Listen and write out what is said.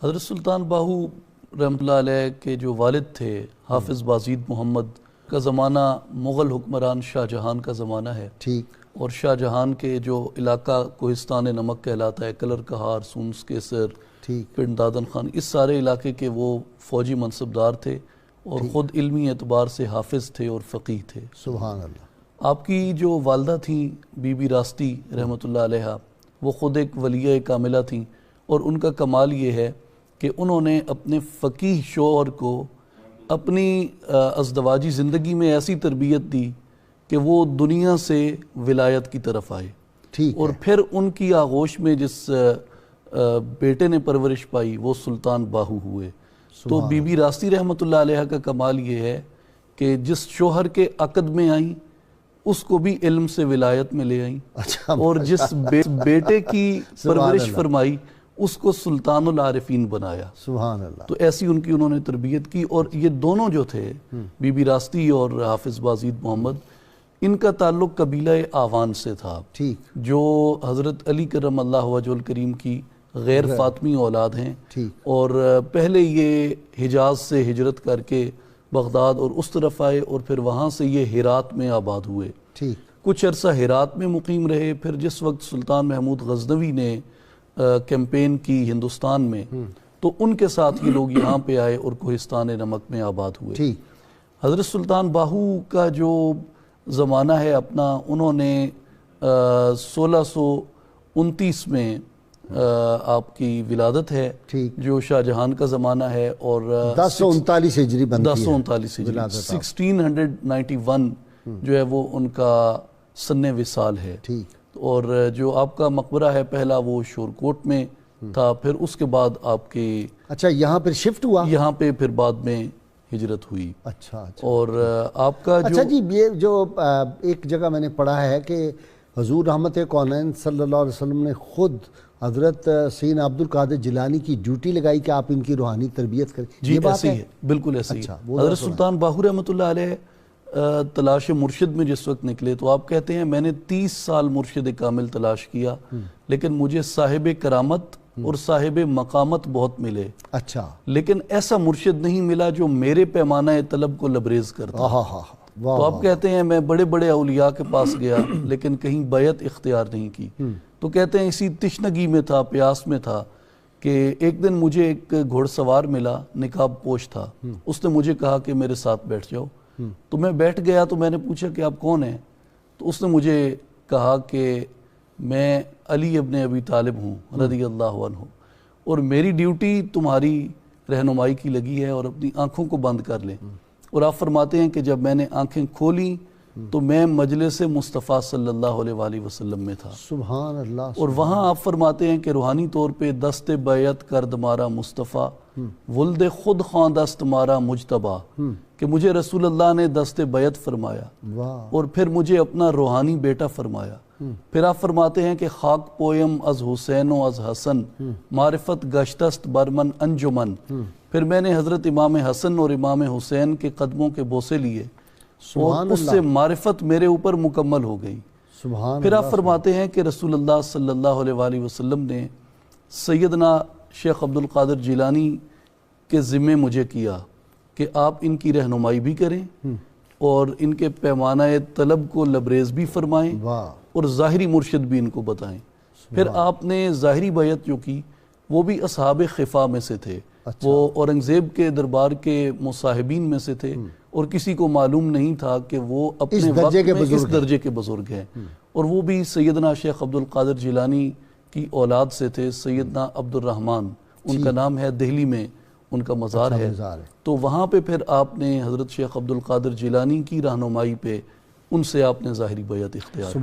حضرت سلطان باہو رحمۃ اللہ علیہ کے جو والد تھے حافظ بازید محمد کا زمانہ مغل حکمران شاہ جہان کا زمانہ ہے. ٹھیک. اور شاہ جہان کے جو علاقہ کوہستان نمک کہلاتا ہے، کلر کہار، سونس کیسر، پنڈ دادن خان، اس سارے علاقے کے وہ فوجی منصبدار تھے اور خود علمی اعتبار سے حافظ تھے اور فقیہ تھے. سبحان اللہ. آپ کی جو والدہ تھیں بی بی راستی رحمۃ اللہ علیہ، وہ خود ایک ولیہ کاملہ تھیں، اور ان کا کمال یہ ہے کہ انہوں نے اپنے فقیہ شوہر کو اپنی ازدواجی زندگی میں ایسی تربیت دی کہ وہ دنیا سے ولایت کی طرف آئے. اور پھر ان کی آغوش میں جس بیٹے نے پرورش پائی وہ سلطان باہو ہوئے. تو بی بی راستی رحمۃ اللہ علیہ کا کمال یہ ہے کہ جس شوہر کے عقد میں آئیں اس کو بھی علم سے ولایت میں لے آئیں، اور جس بیٹے کی پرورش فرمائی اس کو سلطان العارفین بنایا. سبحان اللہ. تو ایسی ان کی انہوں نے تربیت کی. اور یہ دونوں جو تھے بی بی راستی اور حافظ بازید محمد، ان کا تعلق قبیلہ آوان سے تھا، جو حضرت علی کرم اللہ وجہ الکریم کی غیر فاطمی اولاد ہیں. اور پہلے یہ حجاز سے ہجرت کر کے بغداد اور اس طرف آئے، اور پھر وہاں سے یہ ہرات میں آباد ہوئے. کچھ عرصہ ہرات میں مقیم رہے. پھر جس وقت سلطان محمود غزنوی نے کیمپین کی ہندوستان میں، تو ان کے ساتھ یہ لوگ یہاں پہ آئے اور کوہستان نمک میں آباد ہوئے. حضرت سلطان باہو کا جو زمانہ ہے اپنا، انہوں نے 1629 میں آپ کی ولادت ہے، جو شاہ جہان کا زمانہ ہے، اور 1039 ہجری بنتی ہے. 1039 ہجری 1691 جو ہے وہ ان کا سن وصال ہے. اور جو آپ کا مقبرہ ہے پہلا وہ شورکوٹ میں تھا، پھر اس کے بعد آپ کے اچھا یہاں پھر شفٹ ہوا، یہاں پہ پھر بعد میں ہجرت ہوئی. اچھا. اور آپ کا اچھا جی، یہ جو ایک جگہ میں نے پڑھا ہے کہ حضور رحمت کونین صلی اللہ علیہ وسلم نے خود حضرت سیدنا عبد القادر جیلانی کی ڈیوٹی لگائی کہ آپ ان کی روحانی تربیت کریں. جی ایسے ہی ہے، بالکل ایسے ہی. حضرت سلطان باہو رحمۃ اللہ علیہ تلاش مرشد میں جس وقت نکلے تو آپ کہتے ہیں میں نے 30 سال مرشد کامل تلاش کیا، لیکن مجھے صاحب کرامت اور صاحب مقامت بہت ملے. اچھا. لیکن ایسا مرشد نہیں ملا جو میرے پیمانہ طلب کو لبریز کرتا. تو آپ کہتے ہیں میں بڑے بڑے اولیاء کے پاس گیا لیکن کہیں بیعت اختیار نہیں کی. تو کہتے ہیں اسی تشنگی میں تھا، پیاس میں تھا، کہ ایک دن مجھے ایک گھوڑ سوار ملا، نقاب پوش تھا. اس نے مجھے کہا کہ میرے ساتھ بیٹھ جاؤ. تو میں بیٹھ گیا. تو میں نے پوچھا کہ آپ کون ہیں؟ تو اس نے مجھے کہا کہ میں علی ابن ابی طالب ہوں رضی اللہ عنہ، اور میری ڈیوٹی تمہاری رہنمائی کی لگی ہے، اور اپنی آنکھوں کو بند کر لیں. اور آپ فرماتے ہیں کہ جب میں نے آنکھیں کھولیں تو میں مجلس مصطفیٰ صلی اللہ علیہ وآلہ وسلم میں تھا. سبحان اللہ. اور وہاں آپ فرماتے ہیں کہ روحانی طور پہ دست بیعت کرد مارا مصطفیٰ، ولد خود خواں دست مارا مجتبہ، کہ مجھے رسول اللہ نے دست بیعت فرمایا اور پھر مجھے اپنا روحانی بیٹا فرمایا. پھر آپ فرماتے ہیں کہ خاک پویم از حسین و از حسن، معرفت گشتست برمن انجمن. پھر میں نے حضرت امام حسن اور امام حسین کے قدموں کے بوسے لیے اور اس سے معرفت میرے اوپر مکمل ہو گئی. پھر آپ فرماتے ہیں کہ رسول اللہ صلی اللہ علیہ وآلہ وسلم نے سیدنا شیخ عبد القادر جیلانی کے ذمے مجھے کیا کہ آپ ان کی رہنمائی بھی کریں اور ان کے پیمانہ طلب کو لبریز بھی فرمائیں اور ظاہری مرشد بھی ان کو بتائیں. پھر آپ نے ظاہری بیعت جو کی وہ بھی اصحاب خفا میں سے تھے. وہ اورنگزیب کے دربار کے مصاحبین میں سے تھے اور کسی کو معلوم نہیں تھا کہ وہ اپنے وقت میں اس درجے کے بزرگ ہیں. اور وہ بھی سیدنا شیخ عبد القادر جیلانی کی اولاد سے تھے. سیدنا عبد الرحمن ان کا نام ہے، دہلی میں ان کا مزار ہے. تو وہاں پہ پھر آپ نے حضرت شیخ عبد القادر جیلانی کی رہنمائی پہ ان سے آپ نے ظاہری بیعت اختیار کی.